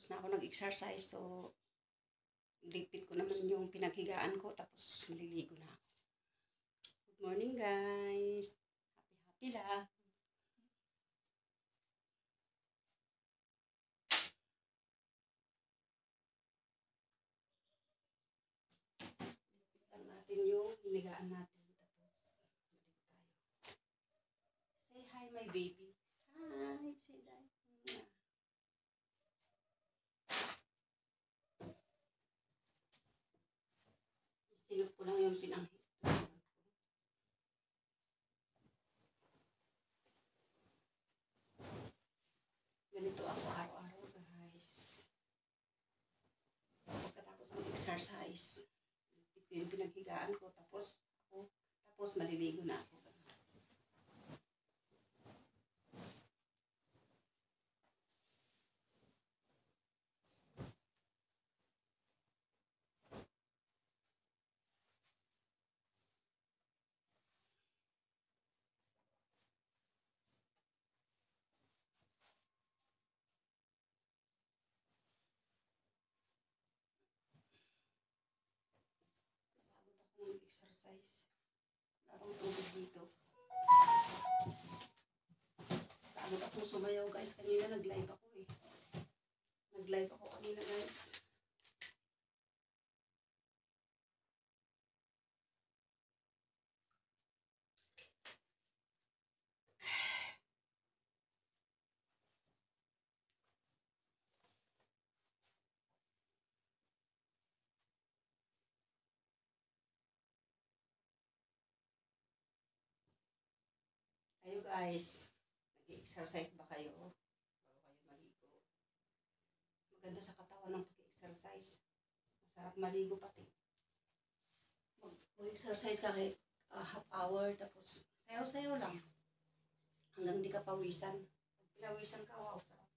na ako nag-exercise. So, ligpit ko naman yung pinaghigaan ko. Tapos, maliligo na ako. Good morning, guys. Happy lang. Ligpitan natin yung hinigaan natin. Tapos, maligo tayo. Say hi, my baby. Hi, say hi. Sinop ko lang yung pinanghit. Ganito ako araw-araw, guys. Pagkatapos mag-exercise, ito yung pinaghigaan ko. Tapos maliligo na ako. Pagod ako mag-exercise. Larong tubig dito. Pagod ako sumayaw, guys. Kanina nag-live ako eh. Nag-live ako kanina, guys. Kayo, guys. Nag-exercise ba kayo? Bago kayo maligo. Maganda sa katawan ng pag-exercise. Masarap maligo pati. Mag-exercise ka kahit half hour. Tapos sayaw-sayaw lang. Hanggang di ka pawisan. Pag pinawisan ka, wow, sarap.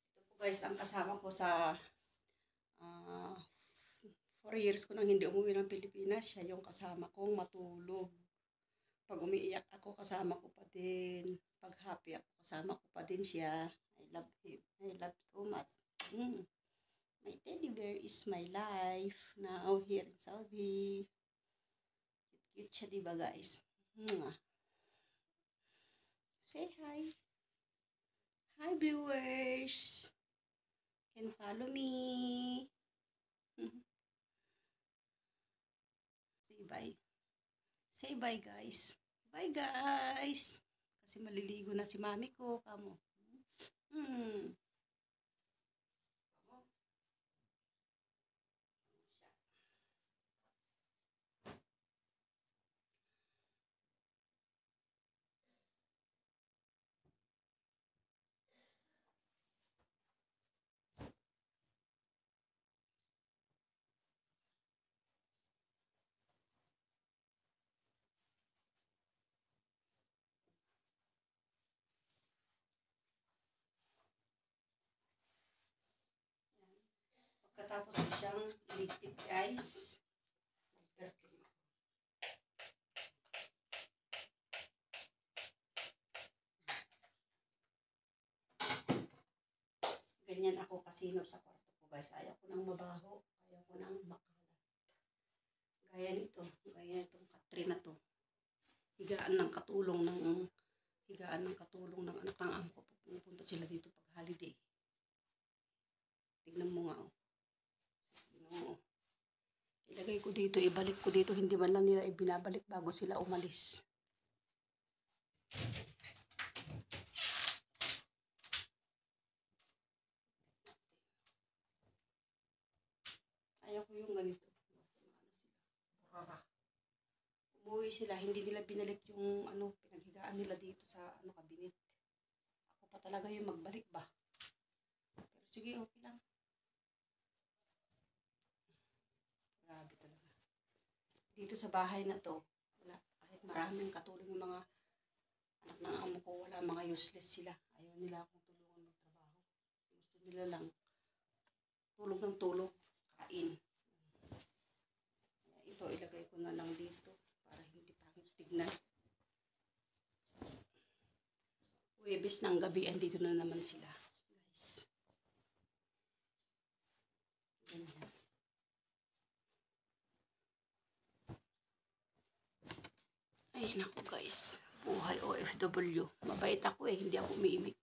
Ito po, guys, ang kasama ko sa 4 years ko nang hindi umuwi ng Pilipinas. Siya yung kasama kong matulog. Pag umiiyak ako, kasama ko pa din. Pag happy ako, kasama ko pa din siya. I love him. I love so much. My teddy bear is my life now here in Saudi. Cute siya, diba, guys? Say hi. Hi, viewers. Can follow me. Say bye. Say bye, guys. Bye, guys. Kasi maliligo na si mami ko. Kamo. Pagkatapos ko siyang iligpit, guys. Ganyan ako kasinop sa kwarto ko, guys. Ayaw ko nang mabaho. Ayaw ko nang makalat. Gaya nito. Gaya itong katri na to. Higaan ng katulong ng anak ng amo ko. Pupunta sila dito pag holiday. Tignan mo nga, oh. Ilagay ko dito, ibalik ko dito. Hindi man lang nila ibinabalik bago sila umalis. Ayaw ko yung ganito. Umuwi sila, hindi nila binalik yung pinaghigaan nila dito sa kabinet. Ako pa talaga yung magbalik ba. Pero sige, okay lang. Grabe talaga. Dito sa bahay na to, wala, kahit maraming katulong yung mga anak ng amo ko, wala, mga useless sila. Ayaw nila akong tulungan magtrabaho. Gusto nila lang tulog ng tulog, kain. Ito, ilagay ko na lang dito para hindi pangit tignan. Huwebes ng gabi, andito na naman sila, guys. Ganyan. Ay, naku guys. Buhay OFW. Mabait ako eh, hindi ako umiimik.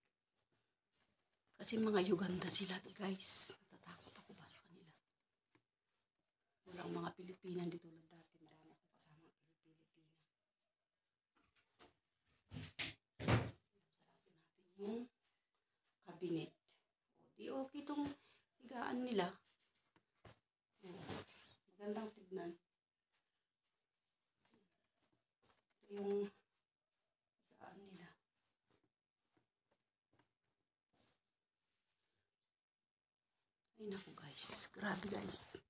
Kasi mga Uganda sila, guys. Natatakot ako ba sa kanila? Walang mga Pilipinan dito lang dati. Marami akong kasama Pilipina. Sarado natin yung cabinet. O, di okay itong higaan nila. O, magandang tignan. Ito yung higaan nila. Ay naku guys. Grabe guys.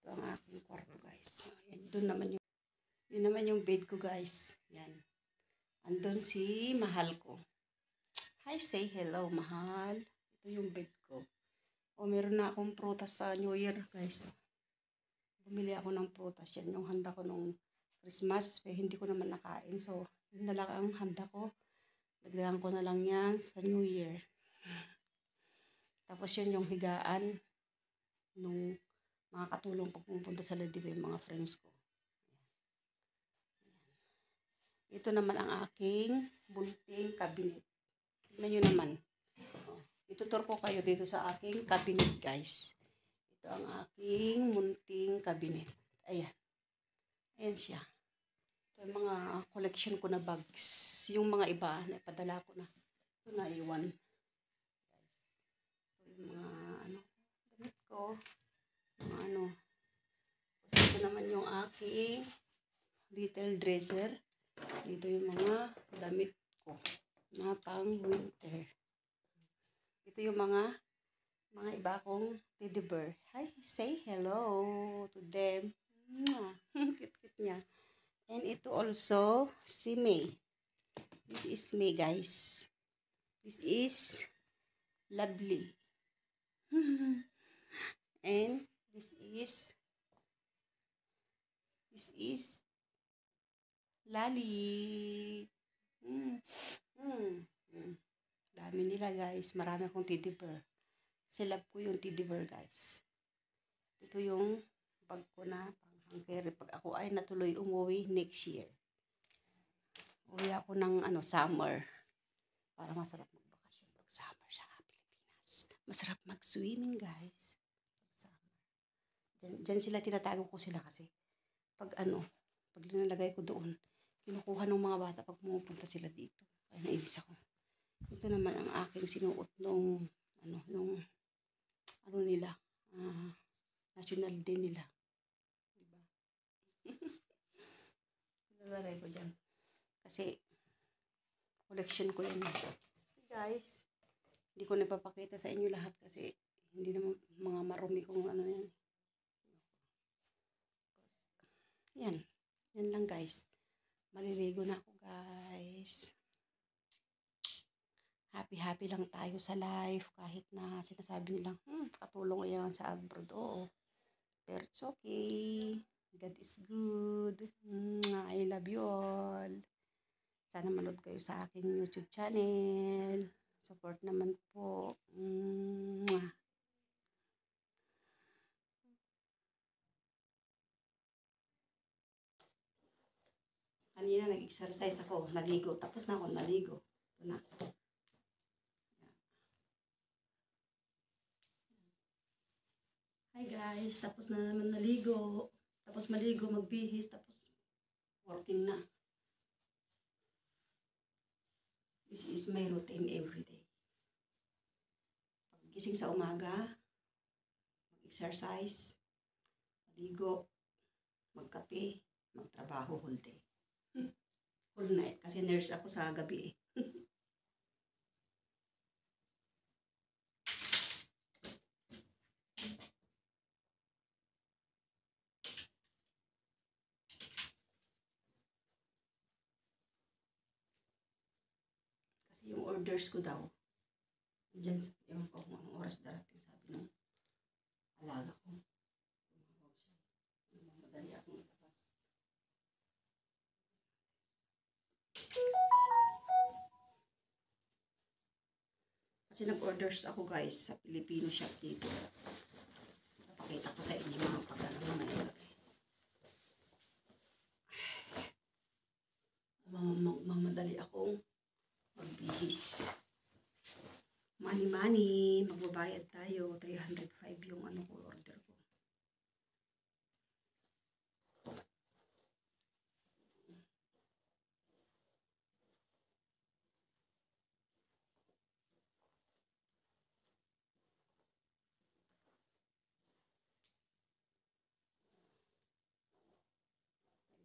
Ito ang aking kwarto guys. Ayan, doon naman yung, yun naman yung bed ko guys. Yan. Andun si mahal ko. Hi, say hello mahal. Ito yung bed ko. O, meron na akong prutas sa New Year guys. Bumili ako ng prutas. Yan yung handa ko nung Christmas. Eh, hindi ko naman nakain. So, yun na lang ang handa ko. Dagdagan ko na lang yan sa New Year. Tapos yun yung higaan nung mga katulong pag pumunta sa dito yung mga friends ko. Ito naman ang aking bunting cabinet. Tignan nyo naman. Itutur ko kayo dito sa aking cabinet guys. Ito ang aking munting cabinet. Ayan. Ayan siya. Ito yung mga collection ko na bags. Yung mga iba, naipadala ko na. Ito na iwan. Ito yung mga damit ko. Mga Ito naman yung aking little dresser. Dito yung mga damit ko na pang winter. Ito yung mga iba kong teddy bear. Hi, say hello to them. Cute-cute niya. And ito also si May. This is May, guys. This is Lovely. And this is Lali. Dami nila guys. Marami akong teddy bear. Love ko yung teddy bear guys. Ito yung bag ko na pang-hangkeri pag ako ay natuloy umuwi next year. Uwi ako ng summer. Para masarap magbakasyon pag summer sa Pilipinas. Masarap mag-swimming guys. Pag summer. Diyan sila, tinatago ko sila kasi pag pag linalagay ko doon, kinukuha ng mga bata pag pumupunta sila dito. Kaya nainis ako. Ito naman ang aking sinuot nung nila, National Day nila. Diba? Nalagay ko dyan. Kasi, collection ko yan. Guys, hindi ko napapakita sa inyo lahat kasi hindi naman mga marumi kung yan. Yan. Yan lang guys. Maliligo na ako guys. Happy lang tayo sa life kahit na sinasabi nilang katulong yan sa abroad. Oo. Pero it's okay. God is good. I love you all. Sana manood kayo sa aking YouTube channel. Support naman po. Kanina nag-exercise ako. Naligo. Tapos na ako naligo. Ito na. Hi guys, tapos na naman naligo. Tapos maligo, magbihis, tapos working na. This is my routine every day. Paggising sa umaga, mag-exercise, maligo, magkape, magtrabaho whole day. Whole night, kasi nurse ako sa gabi eh. Yung orders ko daw, dyan, ewan ko kung anong oras darating, sabi ng alaga ko. Tumawag siya. Madali akong itapas Kasi nag-orders ako guys sa Filipino shop dito. Napakita ko sa inyo mga pagano mamaya. Mamadali akong magbihis. Money. Magbabayad tayo. 305 yung ano ko order ko.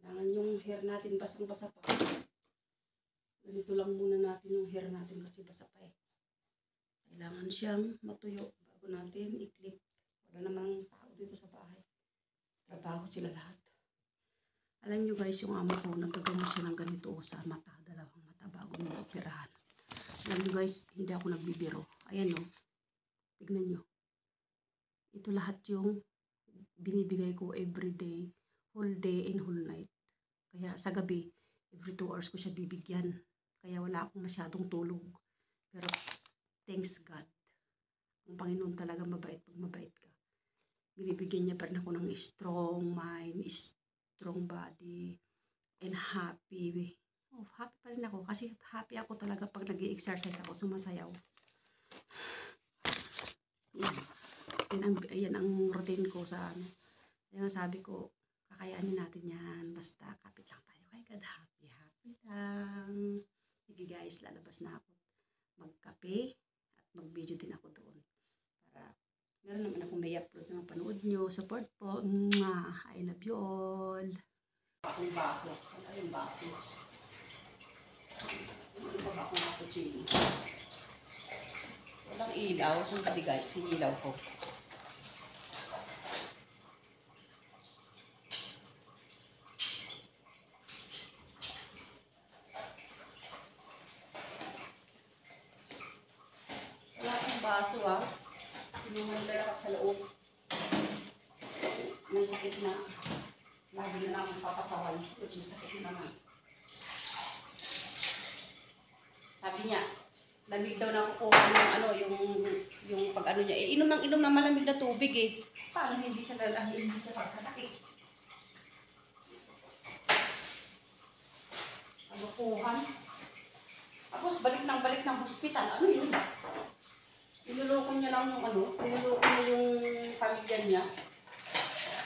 Kailangan yung hair natin basang-basa pa. Ganito lang muna natin yung hair natin kasi basa pa eh. Kailangan siyang matuyo bago natin i-clip. Wala namang tao dito sa bahay. Trabaho sila lahat. Alam nyo guys, yung amo ko, nagkagamot siya ng ganito sa mata. Dalawang mata bago nila operahan. Alam nyo guys, hindi ako nagbibiro. Ayan o. Tignan nyo. Ito lahat yung binibigay ko everyday. Whole day and whole night. Kaya sa gabi, every 2 hours ko siya bibigyan. Kaya wala akong masyadong tulog. Pero thanks God. Ang Panginoon talaga mabait pag mabait ka. Binibigyan niya pa rin ako ng strong mind, strong body, and happy. Oh, happy pa rin ako. Kasi happy ako talaga pag nag-i-exercise ako, sumasayaw. Yan ang routine ko sa ano. Kaya sabi ko, kakayanin natin yan. Basta kapit lang tayo kay God. Happy lang. Sige guys, lalabas na ako. Magkape at mag-video din ako doon. Para meron naman akong may upload na mapanood nyo. Support po. I love you all. Akong baso. Ano yung baso? Ano pa ba akong cappuccino? Walang ilaw. Saan ka di guys? Yung ilaw ko. Baso Pinuhan talaga sa loob. May sakit na. Lagi na lang papasaway. May sakit na naman. Sabi niya, lamig daw na kukuha ng ano, yung pag ano niya. Inom ng malamig na tubig eh. Paano hindi siya pagkasakit? Alukuhan. Tapos balik ng hospital. Ano yun? Niloloko niya lang yung ano, niloloko niya yung pamilya niya.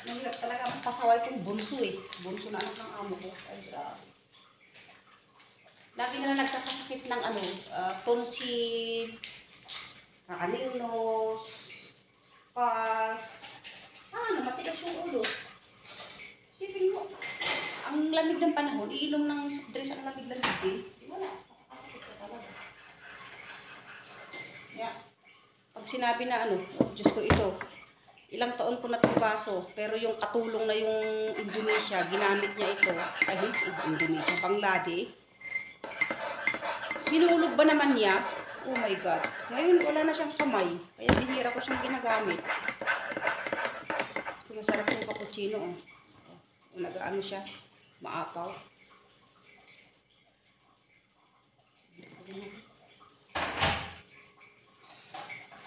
Nahirap talaga pasaway kong bunso eh. Bunso na anak ng amo ko. Ay, grabe. Lagi na lang nagkakasakit ng ano, tonsil, kakalingnos, matigas yung ulo. Sipin mo, ang lamig ng panahon, iinom ng soft drinks ang lamig-lamig din. Wala, nakakasakit ka talaga. Yeah. Pag sinabi na ano, Diyos ko ito, ilang taon ko na itong baso, pero yung katulong na yung Indonesia, ginamit niya ito, Indonesia, Bangladesh, hinulog ba naman niya? Oh my God. Ngayon, wala na siyang kamay, kaya bihira ko siyang ginagamit. Ito masarap yung cappuccino, oh. Nag-ano siya, maapaw.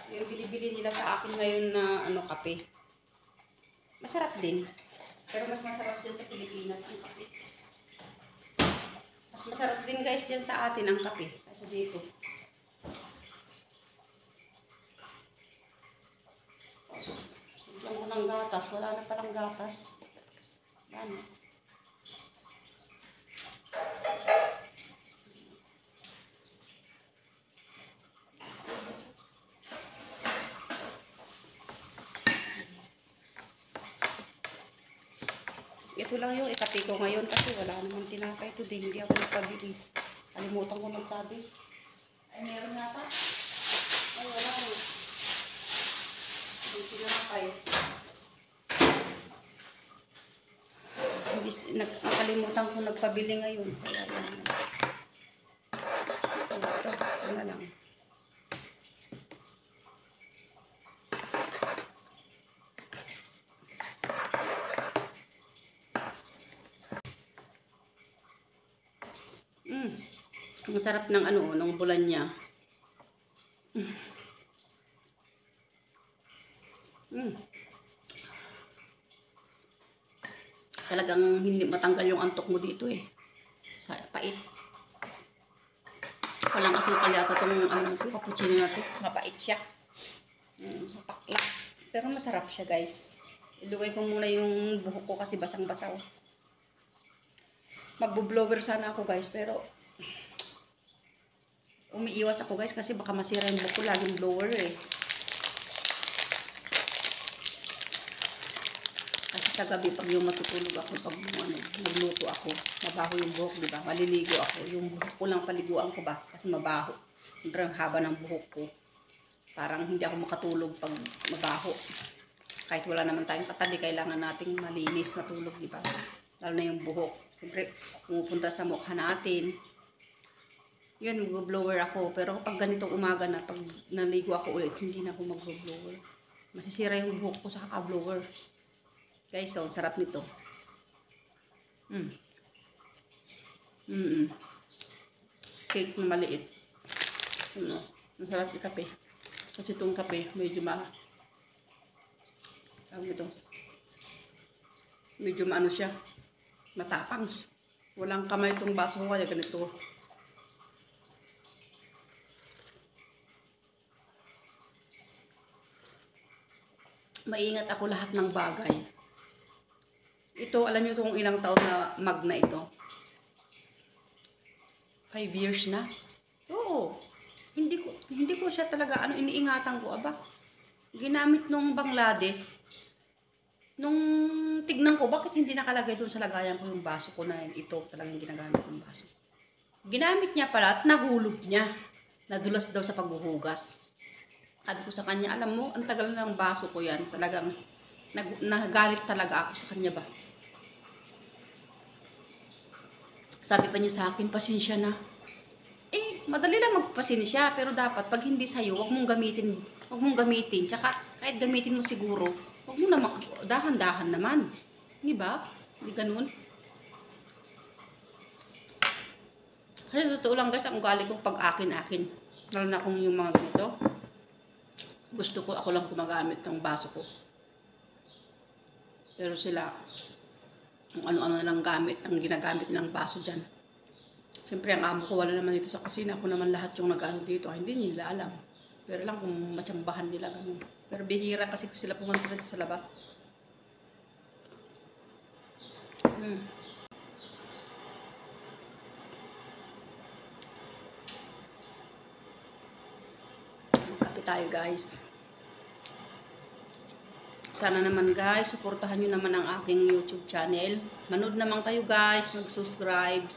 Yung binibili nila sa akin ngayon na ano, kape. Masarap din. Pero mas masarap dyan sa Pilipinas ang kape. Mas masarap din guys dyan sa atin ang kape. Kasi dito. Bigyan ko ng gatas. Wala na palang gatas. Yan. Ito lang yung ikape ko ngayon kasi wala namang tinapay ito din. Hindi ako nagpabili. Kalimutan ko magsabi. Ay, meron nata. Ay, wala na. Yung tinapay. Nakalimutan ko nagpabili ngayon. Kaya yan. Ito na lang. Mm. Ang sarap ng ano, ng bulan niya. Mm. Talagang hindi matanggal yung antok mo dito eh. Pait. Walang asukal yata itong ano, cappuccino na to. Mapait siya. Mapakla. Pero masarap siya guys. Ilugay ko muna yung buhok ko kasi basang-basaw. Magbo-blower sana ako guys pero umiiwas ako guys kasi baka masira yung buhok ko. Laging blower eh. Kasi sa gabi pag yung matutulog ako, pag ano, nagluto ako, mabaho yung buhok, di ba? Maliligo ako. Yung buhok ko lang paliguan ko ba? Kasi mabaho. Sobrang haba ng buhok ko. Parang hindi ako makatulog pag mabaho. Kahit wala naman tayong katabi, kailangan nating malinis matulog, di ba? Lalo na yung buhok. Siyempre, pumupunta sa mukha natin. Yun, mag-blower ako. Pero kapag ganitong umaga na, pag naligo ako ulit, hindi na ako mag-blower. Masisira yung buhok ko sa kaka-blower. Guys, so, sarap nito. Cake na maliit. Ano, masarap yung kape. Kasi itong kape, medyo medyo maano siya. Matapang. Walang kamay itong baso ko, kaya ganito. Maingat ako lahat ng bagay. Ito, alam nyo itong ilang taon na mag na ito? 5 years na? Oo. Hindi ko siya talaga, iniingatan ko. Aba, ginamit nung Bangladesh. Nung tignan ko, bakit hindi nakalagay doon sa lagayan ko yung baso ko na ito talagang ginagamit yung baso. Ginamit niya pala at nahulog niya. Nadulas daw sa paghuhugas. Sabi ko sa kanya, alam mo, ang tagal ng baso ko yan. Talagang nagalit talaga ako sa kanya ba. Sabi pa niya sa akin, pasensya na. Madali lang magpasensya, pero dapat pag hindi sa'yo, wag mong gamitin. Tsaka kahit gamitin mo siguro, wag mo naman, dahan-dahan naman. Di ba? Hindi ganun. Kasi totoo lang guys, ang ugali ko pag akin-akin. Lalo na kung yung mga ganito. Gusto ko, ako lang gumagamit ng baso ko. Pero sila, kung ano-ano na lang gamit, ang ginagamit nilang baso dyan. Siyempre, ang amo ko wala naman dito sa kusina. Ako naman lahat yung nag-ano dito. Hindi nila alam. Pero lang kung matsambahan nila ganun. Pero bihira kasi sila pumunta dito sa labas. Kape tayo guys. Sana naman guys, suportahan nyo naman ang aking YouTube channel. Manood naman kayo guys, mag-subscribe.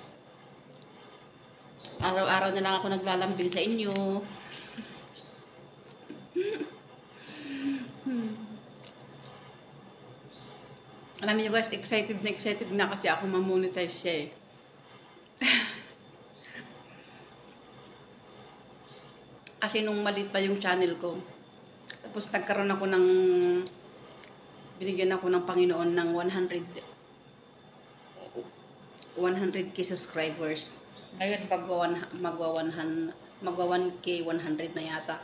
Araw-araw na lang ako naglalambing sa inyo. Alam niyo guys, excited na kasi ako ma-monetize siya eh. Kasi nung maliit pa yung channel ko, tapos nagkaroon ako ng, binigyan ako ng Panginoon ng 100k subscribers. Ngayon magwa 1k 100 na yata.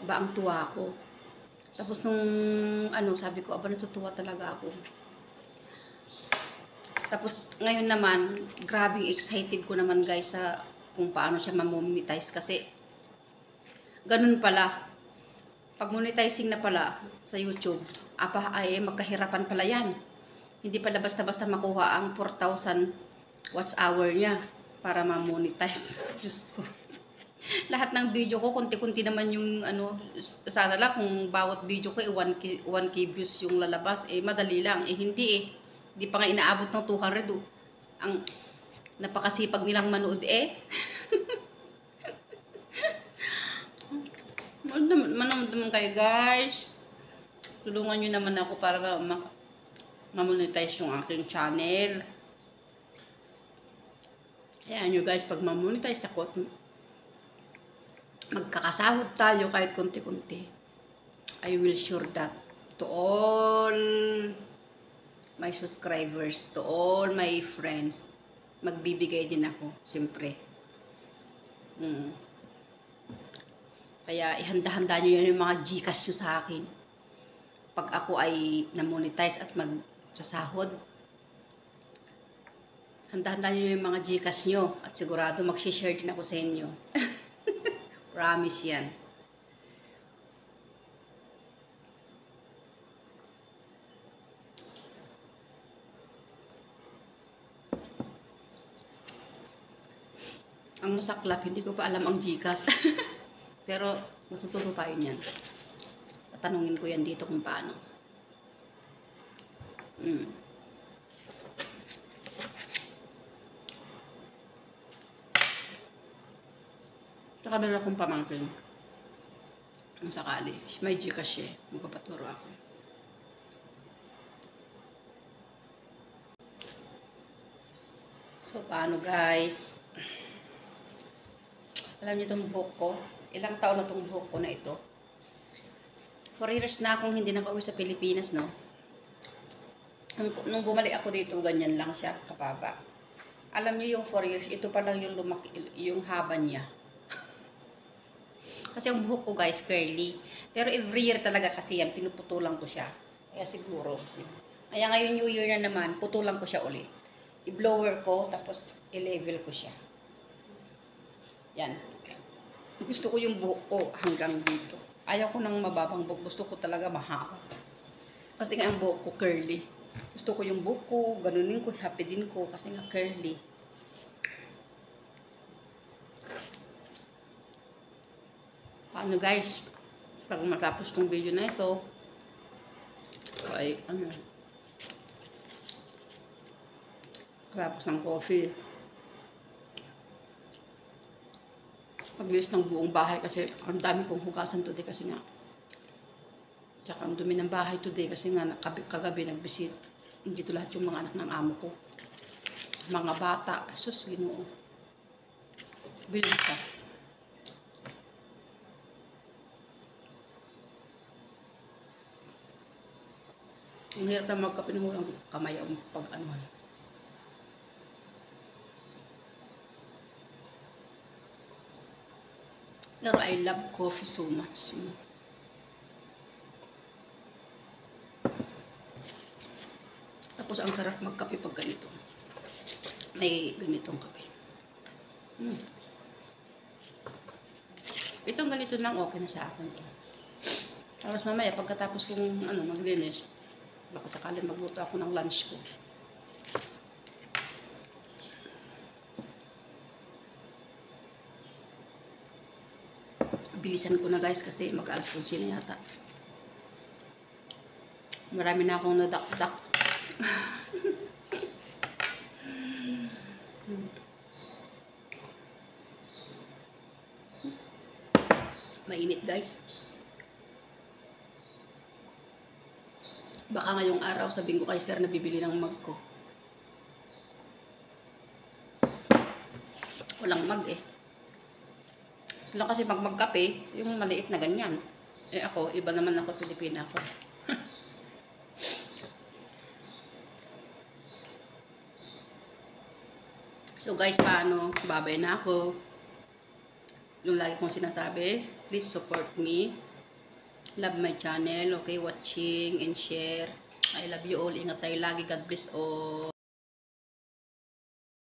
Ba ang tuwa ko. Tapos nung sabi ko, aba natutuwa talaga ako. Tapos ngayon naman, grabing excited ko naman guys sa kung paano siya ma-monetize kasi ganun pala. Pag monetizing na pala sa YouTube, ay magkahirapan pala yan. Hindi pala basta-basta makuha ang 4,000 watch hour niya para ma-monetize. Diyos ko. Lahat ng video ko, konti-konti naman yung sana lang kung bawat video ko 1k views yung lalabas. Madali lang. Hindi eh. Hindi pa nga inaabot ng 200 oh. Ang napakasipag nilang manood Manood naman kayo guys. Tulungan nyo naman ako para ma-monetize yung aking channel. Kaya nyo guys, pag ma-monetize ako, magkakasahod tayo kahit konti-konti. I will sure that to all my subscribers, to all my friends, magbibigay din ako, siyempre. Kaya ihanda-handa nyo yan yung mga Gcash nyo sa akin. Pag ako ay na-monetize at magsasahod, handa-handa nyo yung mga Gcash nyo at sigurado mag-share din ako sa inyo. Promise yan. Ang masaklap, hindi ko pa alam ang Gcash. Pero matututo tayo niyan. Tatanungin ko yan dito kung paano. Saka meron akong pamangkin. Kung sakali. May Gcash eh. Magpapaturo ako. So, paano guys? Alam niyo itong buhok ko? Ilang taon na itong buhok ko na ito? 4 years na akong hindi nakauwi sa Pilipinas, no? Nung bumalik ako dito, ganyan lang siya, kapaba. Alam niyo yung 4 years, ito pa lang yung lumaki, yung haba niya. Kasi ang buhok ko guys, curly. Pero every year talaga kasi yan, pinuputulan ko siya. Kaya siguro. Kaya ngayon New Year na naman, putulan ko siya ulit. I-blower ko, tapos i-level ko siya. Yan. Gusto ko yung buhok ko hanggang dito. Ayaw ko ng mababang buhok. Gusto ko talaga mahaba. Kasi nga ang buhok ko curly. Gusto ko yung buhok ko, ganunin ko, happy din ko. Kasi nga curly. Paano guys? Pag matapos tong video na ito, ay ano, tapos ng coffee. Paglinis ng buong bahay kasi ang dami kong hugasan today kasi nga. Tsaka ang dumi ng bahay today kasi nga kagabi nagbisit. Dito lahat yung mga anak ng amo ko. Mga bata. Sus, Ginoo. Bilis ka. Ang hirap na magkapinuhulang kamay ang pag-anuhan. Pero I love coffee so much. Tapos ang sarap magkape pag ganito. May ganitong kape. Itong ganito lang okay na sa akin. Tapos mamaya pagkatapos kong maglinis, baka sakali magluto ako ng lunch ko. Bilisan ko na guys kasi mag-alas 11 na yata. Marami na akong nadak-dak. Mainit guys. Baka ngayong araw sabihin ko kay sir na bibili ng mug ko. Walang mug eh. Sila kasi magkape, yung maliit na ganyan. Eh ako, iba naman ako, Pilipina ako. So guys, paano? Babay na ako. Yung lagi kong sinasabi, please support me. Love my channel, okay? Watching and share. I love you all. Ingat tayo lagi. God bless all.